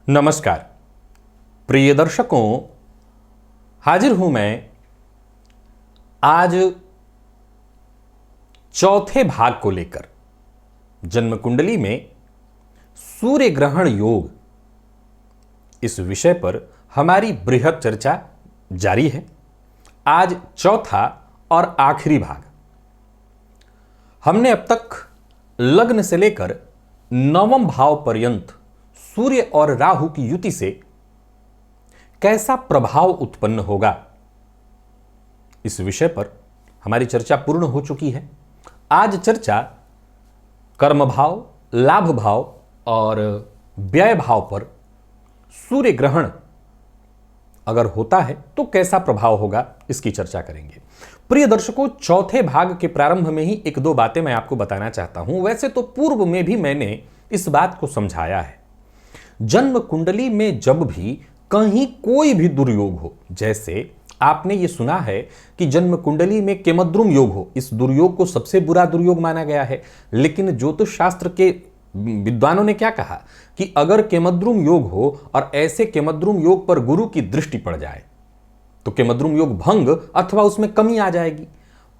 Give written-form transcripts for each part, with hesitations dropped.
नमस्कार प्रिय दर्शकों, हाजिर हूं मैं आज चौथे भाग को लेकर। जन्म कुंडली में सूर्य ग्रहण योग, इस विषय पर हमारी बृहद चर्चा जारी है। आज चौथा और आखिरी भाग। हमने अब तक लग्न से लेकर नवम भाव पर्यंत सूर्य और राहु की युति से कैसा प्रभाव उत्पन्न होगा, इस विषय पर हमारी चर्चा पूर्ण हो चुकी है। आज चर्चा कर्म भाव, लाभ भाव और व्यय भाव पर सूर्य ग्रहण अगर होता है तो कैसा प्रभाव होगा, इसकी चर्चा करेंगे। प्रिय दर्शकों, चौथे भाग के प्रारंभ में ही एक दो बातें मैं आपको बताना चाहता हूं। वैसे तो पूर्व में भी मैंने इस बात को समझाया है। जन्म कुंडली में जब भी कहीं कोई भी दुर्योग हो, जैसे आपने ये सुना है कि जन्म कुंडली में केमद्रुम योग हो, इस दुर्योग को सबसे बुरा दुर्योग माना गया है। लेकिन ज्योतिष शास्त्र के विद्वानों ने क्या कहा कि अगर केमद्रुम योग हो और ऐसे केमद्रुम योग पर गुरु की दृष्टि पड़ जाए तो केमद्रुम योग भंग अथवा उसमें कमी आ जाएगी।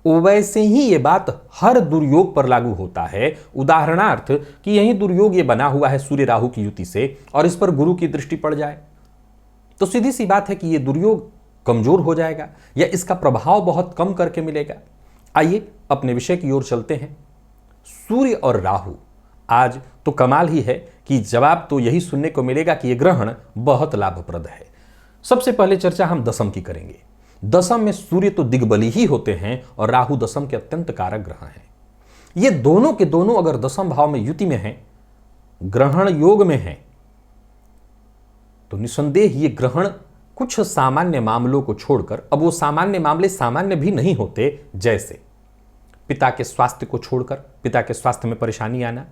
वैसे ही ये बात हर दुर्योग पर लागू होता है। उदाहरणार्थ कि यही दुर्योग ये बना हुआ है सूर्य राहु की युति से और इस पर गुरु की दृष्टि पड़ जाए तो सीधी सी बात है कि ये दुर्योग कमजोर हो जाएगा या इसका प्रभाव बहुत कम करके मिलेगा। आइए अपने विषय की ओर चलते हैं। सूर्य और राहु, आज तो कमाल ही है कि जवाब तो यही सुनने को मिलेगा कि यह ग्रहण बहुत लाभप्रद है। सबसे पहले चर्चा हम दशम की करेंगे। दशम में सूर्य तो दिग्बली ही होते हैं और राहु दशम के अत्यंत कारक ग्रह हैं। ये दोनों के दोनों अगर दशम भाव में युति में हैं, ग्रहण योग में हैं, तो निसंदेह ये ग्रहण कुछ सामान्य मामलों को छोड़कर, अब वो सामान्य मामले सामान्य भी नहीं होते, जैसे पिता के स्वास्थ्य को छोड़कर पिता के स्वास्थ्य में परेशानी आना,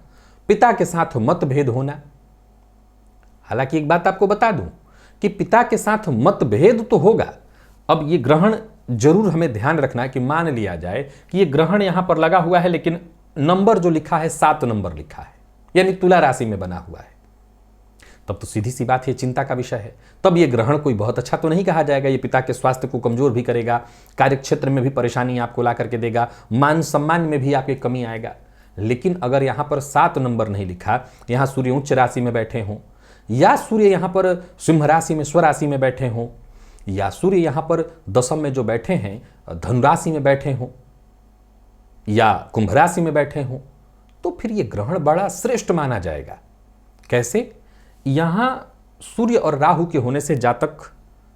पिता के साथ मतभेद होना। हालांकि एक बात आपको बता दूं कि पिता के साथ मतभेद तो होगा। अब ये ग्रहण जरूर हमें ध्यान रखना कि मान लिया जाए कि ये ग्रहण यहां पर लगा हुआ है लेकिन नंबर जो लिखा है 7 नंबर लिखा है, यानी तुला राशि में बना हुआ है, तब तो सीधी सी बात है चिंता का विषय है। तब ये ग्रहण कोई बहुत अच्छा तो नहीं कहा जाएगा। ये पिता के स्वास्थ्य को कमजोर भी करेगा, कार्य क्षेत्र में भी परेशानी आपको ला करके देगा, मान सम्मान में भी आपकी कमी आएगा। लेकिन अगर यहां पर 7 नंबर नहीं लिखा, यहां सूर्य उच्च राशि में बैठे हों, या सूर्य यहां पर सिंह राशि में स्वराशि में बैठे हों, या सूर्य यहां पर दशम में जो बैठे हैं धनुराशि में बैठे हों, या कुंभ राशि में बैठे हों, तो फिर यह ग्रहण बड़ा श्रेष्ठ माना जाएगा। कैसे? यहां सूर्य और राहु के होने से जातक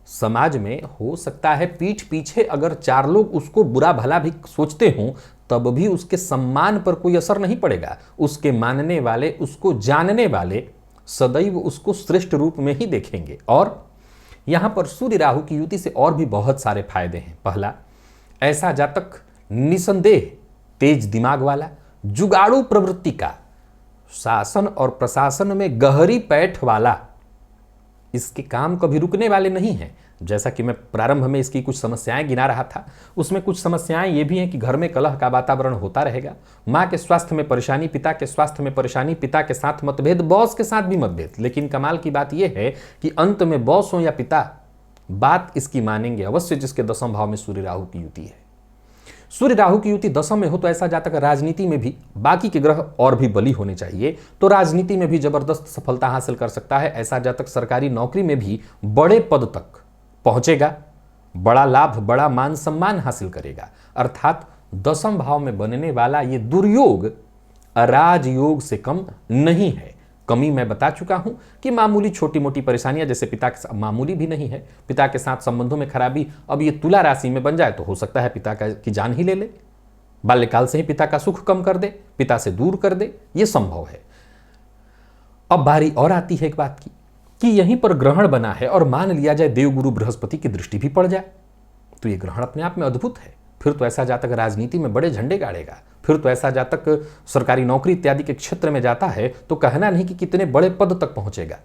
समाज में हो सकता है पीठ पीछे अगर 4 लोग उसको बुरा भला भी सोचते हों, तब भी उसके सम्मान पर कोई असर नहीं पड़ेगा। उसके मानने वाले, उसको जानने वाले सदैव उसको श्रेष्ठ रूप में ही देखेंगे। और यहां पर सूर्य राहु की युति से और भी बहुत सारे फायदे हैं। पहला, ऐसा जातक निसंदेह तेज दिमाग वाला, जुगाड़ू प्रवृत्ति का, शासन और प्रशासन में गहरी पैठ वाला, इसके काम कभी रुकने वाले नहीं हैं। जैसा कि मैं प्रारंभ में इसकी कुछ समस्याएं गिना रहा था, उसमें कुछ समस्याएं ये भी हैं कि घर में कलह का वातावरण होता रहेगा, माँ के स्वास्थ्य में परेशानी, पिता के स्वास्थ्य में परेशानी, पिता के साथ मतभेद, बॉस के साथ भी मतभेद। लेकिन कमाल की बात यह है कि अंत में बॉस हो या पिता, बात इसकी मानेंगे अवश्य जिसके दशम भाव में सूर्य राहु की युति है। सूर्य राहु की युति दशम में हो तो ऐसा जातक राजनीति में भी, बाकी के ग्रह और भी बली होने चाहिए तो राजनीति में भी जबरदस्त सफलता हासिल कर सकता है। ऐसा जातक सरकारी नौकरी में भी बड़े पद तक पहुंचेगा, बड़ा लाभ, बड़ा मान सम्मान हासिल करेगा। अर्थात दशम भाव में बनने वाला ये दुर्योग राजयोग से कम नहीं है। कमी मैं बता चुका हूं कि मामूली छोटी मोटी परेशानियां, जैसे पिता के साथ, मामूली भी नहीं है, पिता के साथ संबंधों में खराबी, अब ये तुला राशि में बन जाए तो हो सकता है पिता की जान ही ले ले, बाल्यकाल से ही पिता का सुख कम कर दे, पिता से दूर कर दे, ये संभव है। अब बारी और आती है एक बात की कि यहीं पर ग्रहण बना है और मान लिया जाए देवगुरु बृहस्पति की दृष्टि भी पड़ जाए तो ये ग्रहण अपने आप में अद्भुत है। फिर तो ऐसा जातक राजनीति में बड़े झंडे गाड़ेगा, फिर तो ऐसा जातक सरकारी नौकरी इत्यादि के क्षेत्र में जाता है तो कहना नहीं कि कितने बड़े पद तक पहुंचेगा।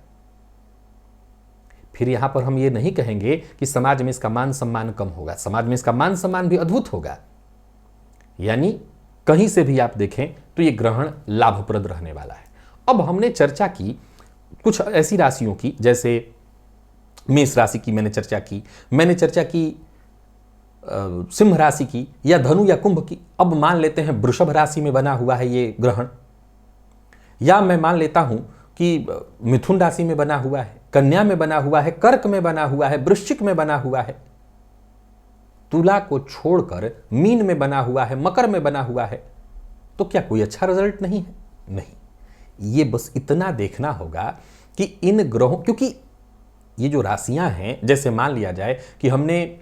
फिर यहां पर हम ये नहीं कहेंगे कि समाज में इसका मान सम्मान कम होगा, समाज में इसका मान सम्मान भी अद्भुत होगा। यानी कहीं से भी आप देखें तो ये ग्रहण लाभप्रद रहने वाला है। अब हमने चर्चा की कुछ ऐसी राशियों की, जैसे मेष राशि की मैंने चर्चा की, सिंह राशि की, या धनु या कुंभ की। अब मान लेते हैं वृषभ राशि में बना हुआ है ये ग्रहण, या मैं मान लेता हूं कि मिथुन राशि में बना हुआ है, कन्या में बना हुआ है, कर्क में बना हुआ है, वृश्चिक में बना हुआ है, तुला को छोड़कर मीन में बना हुआ है, मकर में बना हुआ है, तो क्या कोई अच्छा रिजल्ट नहीं है? नहीं। ये बस इतना देखना होगा कि इन ग्रहों, क्योंकि ये जो राशियां हैं, जैसे मान लिया जाए कि हमने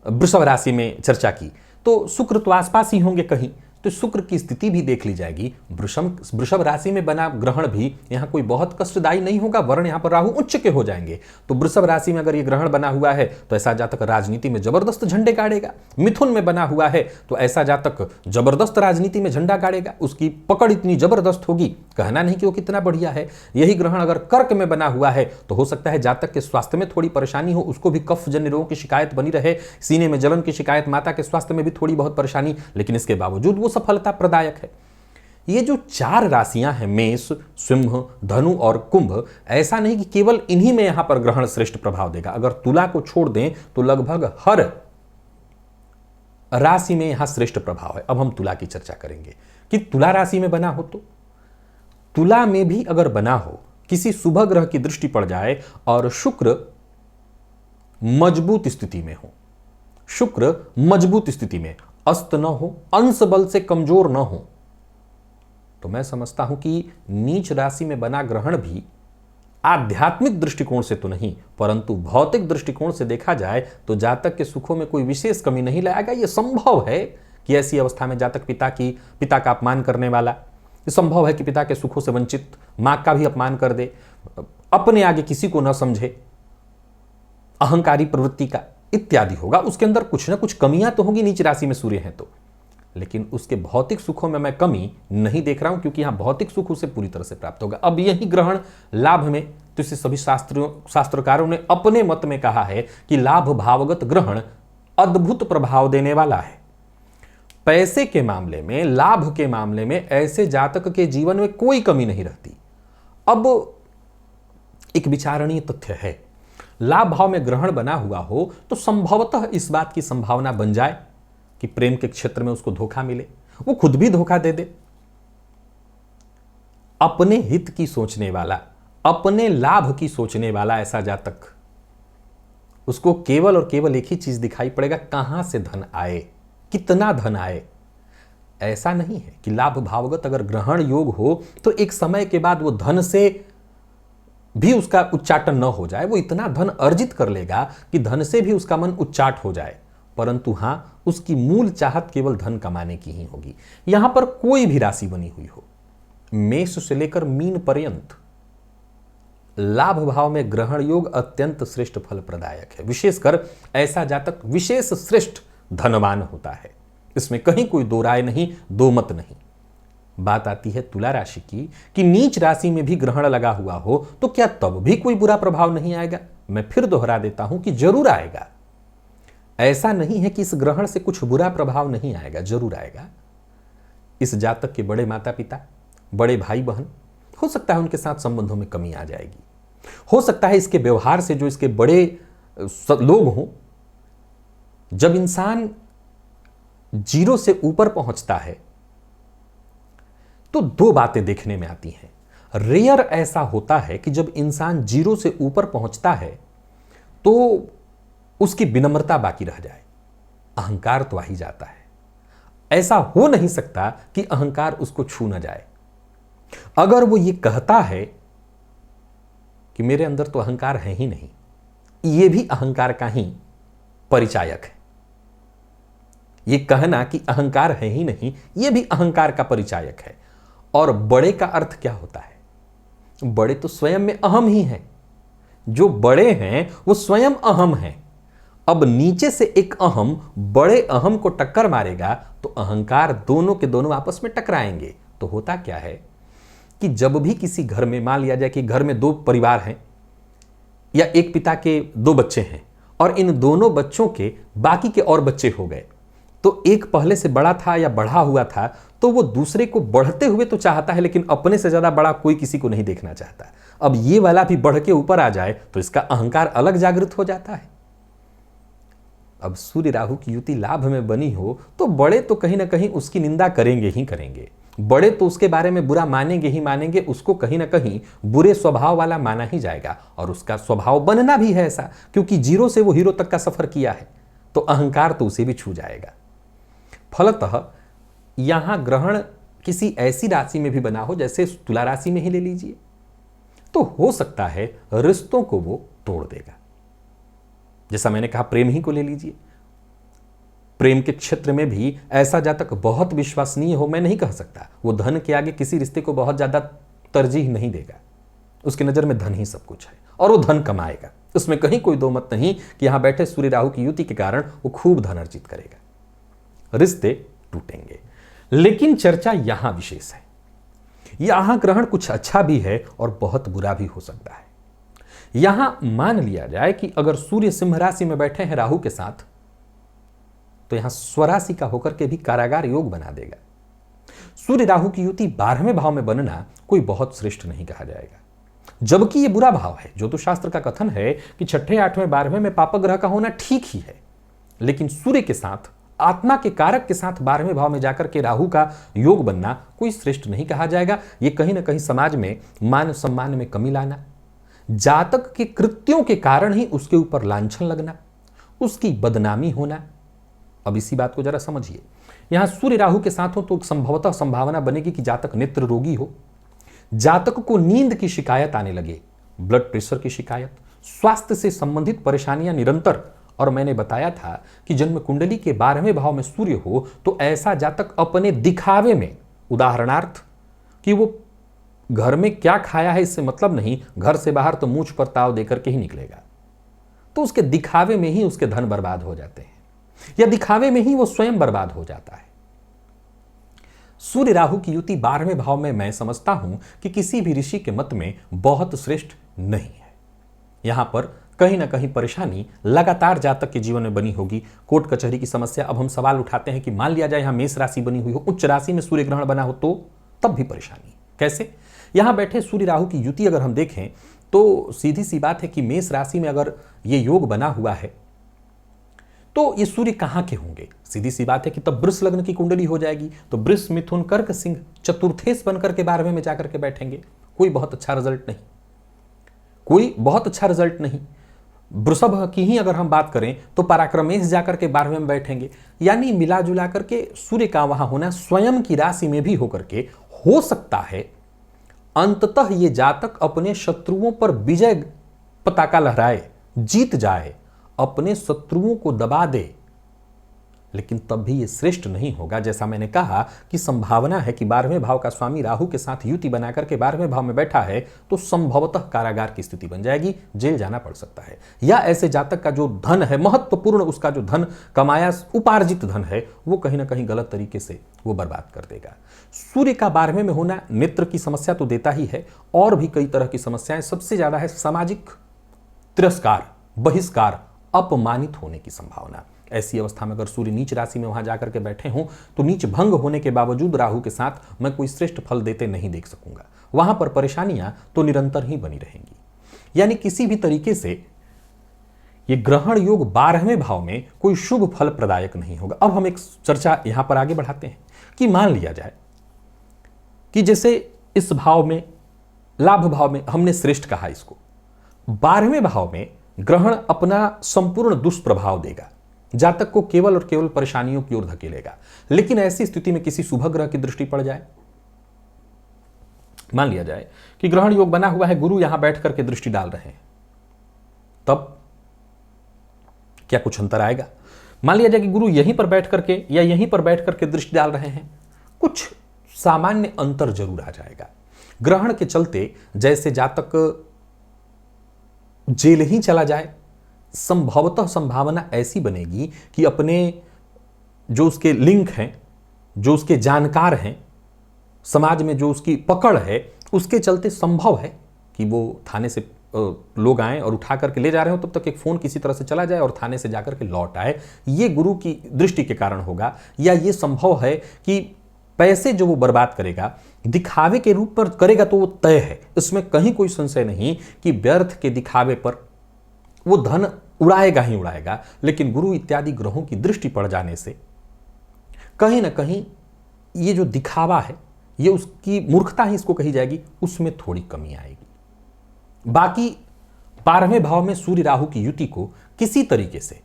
वृषभ राशि में चर्चा की, तो शुक्र तो आसपास ही होंगे कहीं, तो शुक्र की स्थिति भी देख ली जाएगी। वृषभ राशि में बना ग्रहण भी यहां कोई बहुत कष्टदायी नहीं होगा, वर्ण यहां पर राहु उच्च के हो जाएंगे। तो वृषभ राशि में अगर ये ग्रहण बना हुआ है तो ऐसा जातक राजनीति में जबरदस्त झंडे गाड़ेगा। मिथुन में बना हुआ है तो ऐसा जातक जबरदस्त राजनीति में झंडा गाड़ेगा, उसकी पकड़ इतनी जबरदस्त होगी, कहना नहीं कि वो कितना बढ़िया है। यही ग्रहण अगर कर्क में बना हुआ है तो हो सकता है जातक के स्वास्थ्य में थोड़ी परेशानी हो, उसको भी कफ जन्य रोगों की शिकायत बनी रहे, सीने में जलन की शिकायत, माता के स्वास्थ्य में भी थोड़ी बहुत परेशानी, लेकिन इसके बावजूद वो सफलता प्रदायक है। ये जो 4 राशियां हैं, मेष, सिंह, धनु और कुंभ, ऐसा नहीं कि केवल इन्हीं में यहां पर ग्रहण श्रेष्ठ प्रभाव देगा। अगर तुला को छोड़ दें तो लगभग हर राशि में यहां श्रेष्ठ प्रभाव है। अब हम तुला की चर्चा करेंगे कि तुला राशि में बना हो तो तुला में भी अगर बना हो, किसी शुभ ग्रह की दृष्टि पड़ जाए और शुक्र मजबूत स्थिति में हो, शुक्र मजबूत स्थिति में, अस्त न हो, अंश बल से कमजोर न हो, तो मैं समझता हूं कि नीच राशि में बना ग्रहण भी आध्यात्मिक दृष्टिकोण से तो नहीं, परंतु भौतिक दृष्टिकोण से देखा जाए तो जातक के सुखों में कोई विशेष कमी नहीं लाएगा। यह संभव है कि ऐसी अवस्था में जातक पिता का अपमान करने वाला, यह संभव है कि पिता के सुखों से वंचित, मां का भी अपमान कर दे, अपने आगे किसी को न समझे, अहंकारी प्रवृत्ति का इत्यादि होगा। उसके अंदर कुछ ना कुछ कमियां तो होंगी, नीच राशि में सूर्य है तो, लेकिन उसके भौतिक सुखों में मैं कमी नहीं देख रहा हूं, क्योंकि यहां भौतिक सुख उसे पूरी तरह से प्राप्त होगा। अब यही ग्रहण लाभ में, तो इसे सभी शास्त्रकारों ने अपने मत में कहा है कि लाभ भावगत ग्रहण अद्भुत प्रभाव देने वाला है। पैसे के मामले में, लाभ के मामले में ऐसे जातक के जीवन में कोई कमी नहीं रहती। अब एक विचारणीय तथ्य है, लाभ भाव में ग्रहण बना हुआ हो तो संभवतः इस बात की संभावना बन जाए कि प्रेम के क्षेत्र में उसको धोखा मिले, वो खुद भी धोखा दे दे। अपने हित की सोचने वाला, अपने लाभ की सोचने वाला ऐसा जातक, उसको केवल और केवल एक ही चीज दिखाई पड़ेगा, कहां से धन आए, कितना धन आए। ऐसा नहीं है कि लाभ भावगत अगर ग्रहण योग हो तो एक समय के बाद वो धन से भी उसका उच्चाटन न हो जाए, वो इतना धन अर्जित कर लेगा कि धन से भी उसका मन उच्चाट हो जाए, परंतु हां, उसकी मूल चाहत केवल धन कमाने की ही होगी। यहां पर कोई भी राशि बनी हुई हो, मेष से लेकर मीन पर्यंत, लाभ भाव में ग्रहण योग अत्यंत श्रेष्ठ फल प्रदायक है। विशेषकर ऐसा जातक विशेष श्रेष्ठ धनवान होता है, इसमें कहीं कोई दो राय नहीं, दो मत नहीं। बात आती है तुला राशि की कि नीच राशि में भी ग्रहण लगा हुआ हो तो क्या तब भी कोई बुरा प्रभाव नहीं आएगा? मैं फिर दोहरा देता हूं कि जरूर आएगा। ऐसा नहीं है कि इस ग्रहण से कुछ बुरा प्रभाव नहीं आएगा, जरूर आएगा। इस जातक के बड़े माता पिता, बड़े भाई बहन, हो सकता है उनके साथ संबंधों में कमी आ जाएगी, हो सकता है इसके व्यवहार से जो इसके बड़े लोग हों, जब इंसान 0 से ऊपर पहुंचता है तो 2 बातें देखने में आती हैं। रेयर ऐसा होता है कि जब इंसान 0 से ऊपर पहुंचता है तो उसकी विनम्रता बाकी रह जाए, अहंकार तो आ ही जाता है। ऐसा हो नहीं सकता कि अहंकार उसको छू न जाए। अगर वो ये कहता है कि मेरे अंदर तो अहंकार है ही नहीं, ये भी अहंकार का ही परिचायक है। ये कहना कि अहंकार है ही नहीं, ये भी अहंकार का परिचायक है। और बड़े का अर्थ क्या होता है? बड़े तो स्वयं में अहम ही हैं। जो बड़े हैं वो स्वयं अहम हैं। अब नीचे से एक अहम बड़े अहम को टक्कर मारेगा तो अहंकार दोनों के दोनों आपस में टकराएंगे। तो होता क्या है कि जब भी किसी घर में, मान लिया जाए कि घर में 2 परिवार हैं या एक पिता के 2 बच्चे हैं और इन दोनों बच्चों के बाकी के और बच्चे हो गए, तो एक पहले से बड़ा था या बढ़ा हुआ था तो वो दूसरे को बढ़ते हुए तो चाहता है, लेकिन अपने से ज्यादा बड़ा कोई किसी को नहीं देखना चाहता। अब ये वाला भी बढ़ के ऊपर आ जाए तो इसका अहंकार अलग जागृत हो जाता है। अब सूर्य राहु की युति लाभ में बनी हो तो बड़े तो कहीं ना कहीं उसकी निंदा करेंगे ही करेंगे, बड़े तो उसके बारे में बुरा मानेंगे ही मानेंगे, उसको कहीं ना कहीं बुरे स्वभाव वाला माना ही जाएगा। और उसका स्वभाव बनना भी है ऐसा, क्योंकि जीरो से वो हीरो तक का सफर किया है, तो अहंकार तो उसे भी छू जाएगा। फलतः यहां ग्रहण किसी ऐसी राशि में भी बना हो, जैसे तुला राशि में ही ले लीजिए, तो हो सकता है रिश्तों को वो तोड़ देगा। जैसा मैंने कहा, प्रेम ही को ले लीजिए, प्रेम के क्षेत्र में भी ऐसा जातक बहुत विश्वसनीय हो, मैं नहीं कह सकता, वो धन के आगे किसी रिश्ते को बहुत ज्यादा तरजीह नहीं देगा, उसकी नजर में धन ही सब कुछ है और वो धन कमाएगा, उसमें कहीं कोई दो मत नहीं कि यहां बैठे सूर्य राहु की युति के कारण वो खूब धन अर्जित करेगा। रिश्ते टूटेंगे, लेकिन चर्चा यहां विशेष है। यहां ग्रहण कुछ अच्छा भी है और बहुत बुरा भी हो सकता है। यहां मान लिया जाए कि अगर सूर्य सिंह राशि में बैठे हैं राहु के साथ, तो यहां स्वराशि का होकर के भी कारागार योग बना देगा। सूर्य राहु की युति 12वें भाव में बनना कोई बहुत श्रेष्ठ नहीं कहा जाएगा, जबकि यह बुरा भाव है। ज्योतिषशास्त्र का कथन है कि 6ठे 8वें 12वें में पाप ग्रह का होना ठीक ही है, लेकिन सूर्य के साथ, आत्मा के कारक के साथ 12वें भाव में जाकर के राहु का योग बनना कोई श्रेष्ठ नहीं कहा जाएगा। यह कहीं ना कहीं समाज में मान सम्मान में कमी लाना, जातक के कृत्यों के कारण ही उसके ऊपर लांछन लगना, उसकी बदनामी होना। अब इसी बात को जरा समझिए, यहां सूर्य राहु के साथ हो तो संभवतः संभावना बनेगी कि जातक नेत्र रोगी हो, जातक को नींद की शिकायत आने लगे, ब्लड प्रेशर की शिकायत, स्वास्थ्य से संबंधित परेशानियां निरंतर। और मैंने बताया था कि जन्म कुंडली के 12वें भाव में सूर्य हो तो ऐसा जातक अपने दिखावे में, उदाहरणार्थ कि वो घर में क्या खाया है इससे मतलब नहीं, घर से बाहर तो मूंछ पर ताव देकर के ही निकलेगा, तो उसके दिखावे में ही उसके धन बर्बाद हो जाते हैं, या दिखावे में ही वो स्वयं बर्बाद हो जाता है। सूर्य राहु की युति 12वें भाव में मैं समझता हूं कि किसी भी ऋषि के मत में बहुत श्रेष्ठ नहीं है। यहां पर कहीं ना कहीं परेशानी लगातार जातक के जीवन में बनी होगी। कोर्ट कचहरी की समस्या, अब हम सवाल उठाते हैं कि मान लिया जाए यहां मेष राशि बनी हुई हो, उच्च राशि में सूर्य ग्रहण बना हो, तो तब भी परेशानी कैसे? यहां बैठे सूर्य राहु की युति अगर हम देखें तो सीधी सी बात है कि मेष राशि में अगर ये योग बना हुआ है तो ये सूर्य कहां के होंगे? सीधी सी बात है कि तब वृष लग्न की कुंडली हो जाएगी, तो वृष मिथुन कर्क सिंह चतुर्थेश बनकर के 12वें में जाकर के बैठेंगे। कोई बहुत अच्छा रिजल्ट नहीं, कोई बहुत अच्छा रिजल्ट नहीं। वृषभ की ही अगर हम बात करें तो पराक्रमेश जाकर के 12वें में बैठेंगे, यानी मिला जुला करके सूर्य का वहां होना स्वयं की राशि में भी होकर के हो सकता है अंततः ये जातक अपने शत्रुओं पर विजय पताका लहराए, जीत जाए, अपने शत्रुओं को दबा दे, लेकिन तब भी ये श्रेष्ठ नहीं होगा। जैसा मैंने कहा कि संभावना है कि 12वें भाव का स्वामी राहु के साथ युति बनाकर के 12वें भाव में बैठा है तो संभवतः कारागार की स्थिति बन जाएगी, जेल जाना पड़ सकता है, या ऐसे जातक का जो धन है महत्वपूर्ण, उसका जो धन कमाया उपार्जित धन है वो कहीं ना कहीं गलत तरीके से वो बर्बाद कर देगा। सूर्य का 12वें में होना नेत्र की समस्या तो देता ही है, और भी कई तरह की समस्याएं, सबसे ज्यादा है सामाजिक तिरस्कार, बहिष्कार, अपमानित होने की संभावना। ऐसी अवस्था में अगर सूर्य नीच राशि में वहां जाकर के बैठे हों तो नीच भंग होने के बावजूद राहु के साथ मैं कोई श्रेष्ठ फल देते नहीं देख सकूंगा। वहां पर परेशानियां तो निरंतर ही बनी रहेंगी, यानी किसी भी तरीके से ये ग्रहण योग 12वें भाव में कोई शुभ फल प्रदायक नहीं होगा। अब हम एक चर्चा यहां पर आगे बढ़ाते हैं कि मान लिया जाए कि जैसे इस भाव में, लाभ भाव में हमने श्रेष्ठ कहा इसको, 12वें भाव में ग्रहण अपना संपूर्ण दुष्प्रभाव देगा, जातक को केवल और केवल परेशानियों की ओर धकेलेगा। लेकिन ऐसी स्थिति में किसी शुभ ग्रह की दृष्टि पड़ जाए, मान लिया जाए कि ग्रहण योग बना हुआ है, गुरु यहां बैठ करके दृष्टि डाल रहे हैं, तब क्या कुछ अंतर आएगा? मान लिया जाए कि गुरु यहीं पर बैठ करके या यहीं पर बैठ करके दृष्टि डाल रहे हैं, कुछ सामान्य अंतर जरूर आ जाएगा। ग्रहण के चलते जैसे जातक जेल ही चला जाए, संभवतः संभावना ऐसी बनेगी कि अपने जो उसके लिंक हैं, जो उसके जानकार हैं, समाज में जो उसकी पकड़ है, उसके चलते संभव है कि वो थाने से लोग आए और उठा करके ले जा रहे हो, तब तक एक फोन किसी तरह से चला जाए और थाने से जाकर के लौट आए। ये गुरु की दृष्टि के कारण होगा, या ये संभव है कि पैसे जो वो बर्बाद करेगा दिखावे के रूप पर करेगा तो वो तय है, इसमें कहीं कोई संशय नहीं कि व्यर्थ के दिखावे पर वो धन उड़ाएगा ही उड़ाएगा। लेकिन गुरु इत्यादि ग्रहों की दृष्टि पड़ जाने से कहीं ना कहीं ये जो दिखावा है, ये उसकी मूर्खता ही इसको कही जाएगी, उसमें थोड़ी कमी आएगी। बाकी 12वें भाव में सूर्य राहु की युति को किसी तरीके से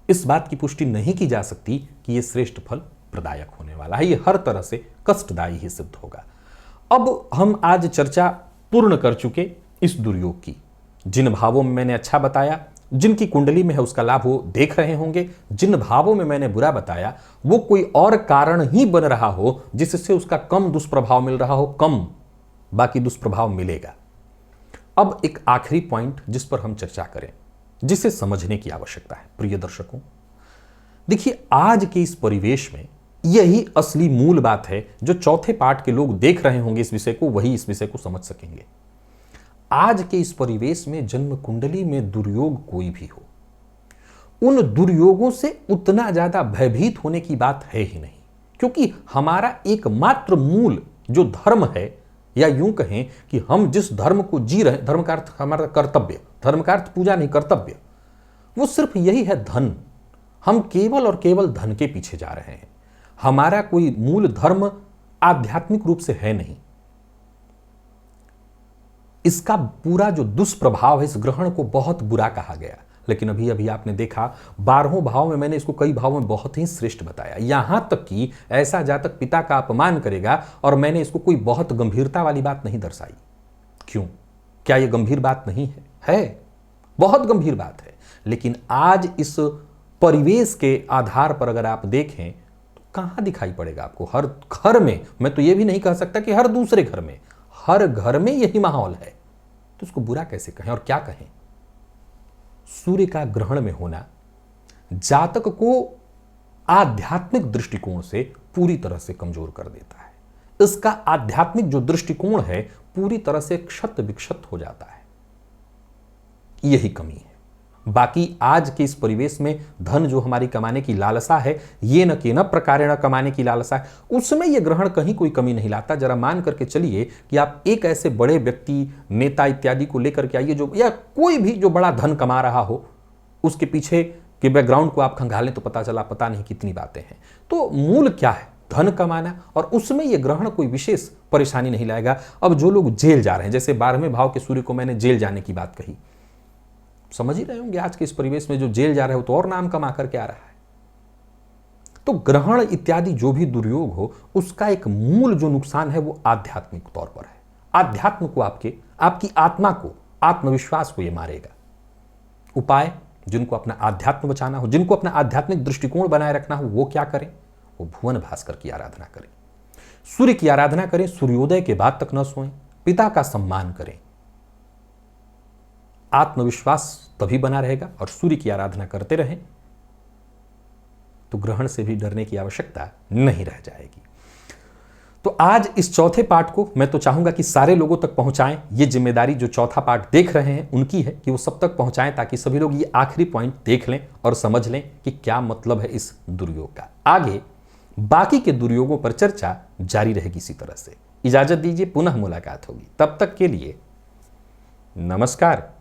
इस बात की पुष्टि नहीं की जा सकती कि यह श्रेष्ठ फल प्रदायक होने वाला है, यह हर तरह से कष्टदायी ही सिद्ध होगा। अब हम आज चर्चा पूर्ण कर चुके इस दुर्योग की। जिन भावों में मैंने अच्छा बताया, जिनकी कुंडली में है उसका लाभ वो देख रहे होंगे। जिन भावों में मैंने बुरा बताया वो कोई और कारण ही बन रहा हो जिससे उसका कम दुष्प्रभाव मिल रहा हो, कम बाकी दुष्प्रभाव मिलेगा। अब एक आखिरी पॉइंट जिस पर हम चर्चा करें, जिसे समझने की आवश्यकता है प्रिय दर्शकों। देखिए, आज के इस परिवेश में यही असली मूल बात है जो चौथे पाठ के लोग देख रहे होंगे इस विषय को, वही इस विषय को समझ सकेंगे। आज के इस परिवेश में जन्म कुंडली में दुर्योग कोई भी हो, उन दुर्योगों से उतना ज्यादा भयभीत होने की बात है ही नहीं, क्योंकि हमारा एकमात्र मूल जो धर्म है, या यूं कहें कि हम जिस धर्म को जी रहे, धर्म का अर्थ हमारा कर्तव्य, धर्म का अर्थ पूजा नहीं कर्तव्य, वो सिर्फ यही है धन। हम केवल और केवल धन के पीछे जा रहे हैं। हमारा कोई मूल धर्म आध्यात्मिक रूप से है नहीं। इसका पूरा जो दुष्प्रभाव है, इस ग्रहण को बहुत बुरा कहा गया, लेकिन अभी अभी आपने देखा 12वें भाव में मैंने इसको कई भावों में बहुत ही श्रेष्ठ बताया। यहां तक कि ऐसा जातक पिता का अपमान करेगा और मैंने इसको कोई बहुत गंभीरता वाली बात नहीं दर्शाई। क्यों? क्या यह गंभीर बात नहीं है? है, बहुत गंभीर बात है। लेकिन आज इस परिवेश के आधार पर अगर आप देखें तो कहां दिखाई पड़ेगा आपको? हर घर में, मैं तो यह भी नहीं कह सकता कि हर दूसरे घर में, हर घर में यही माहौल है। तो उसको बुरा कैसे कहें और क्या कहें? सूर्य का ग्रहण में होना जातक को आध्यात्मिक दृष्टिकोण से पूरी तरह से कमजोर कर देता है। इसका आध्यात्मिक जो दृष्टिकोण है पूरी तरह से क्षत विक्षत हो जाता है। यही कमी है। बाकी आज के इस परिवेश में धन जो हमारी कमाने की लालसा है, ये न के न प्रकारेण कमाने की लालसा है, उसमें यह ग्रहण कहीं कोई कमी नहीं लाता। जरा मान करके चलिए कि आप एक ऐसे बड़े व्यक्ति, नेता इत्यादि को लेकर के आइए जो, या कोई भी जो बड़ा धन कमा रहा हो, उसके पीछे के बैकग्राउंड को आप खंगालें तो पता चला पता नहीं कितनी बातें हैं। तो मूल क्या है? धन कमाना, और उसमें यह ग्रहण कोई विशेष परेशानी नहीं लाएगा। अब जो लोग जेल जा रहे हैं, जैसे 12वें भाव के सूर्य को मैंने जेल जाने की बात कही, समझ ही रहे होंगे आज के इस परिवेश में जो जेल जा रहे हो तो और नाम कमा करके आ रहा है। तो ग्रहण इत्यादि जो भी दुर्योग हो, उसका एक मूल जो नुकसान है वो आध्यात्मिक तौर पर है। आध्यात्म को, आपकी आत्मा को, आत्मविश्वास को ये मारेगा। उपाय, जिनको अपना आध्यात्म बचाना हो, जिनको अपना आध्यात्मिक दृष्टिकोण बनाए रखना हो, वो क्या करें? वो भुवन भास्कर की आराधना करें, सूर्य की आराधना करें, सूर्योदय के बाद तक न सोएं, पिता का सम्मान करें। आत्मविश्वास तभी बना रहेगा, और सूर्य की आराधना करते रहें तो ग्रहण से भी डरने की आवश्यकता नहीं रह जाएगी। तो आज इस चौथे पाठ को मैं तो चाहूंगा कि सारे लोगों तक पहुंचाएं। ये जिम्मेदारी जो चौथा पाठ देख रहे हैं उनकी है कि वो सब तक पहुंचाएं, ताकि सभी लोग ये आखिरी पॉइंट देख लें और समझ लें कि क्या मतलब है इस दुर्योग का। आगे बाकी के दुर्योगों पर चर्चा जारी रहेगी। इसी तरह से इजाजत दीजिए, पुनः मुलाकात होगी। तब तक के लिए नमस्कार।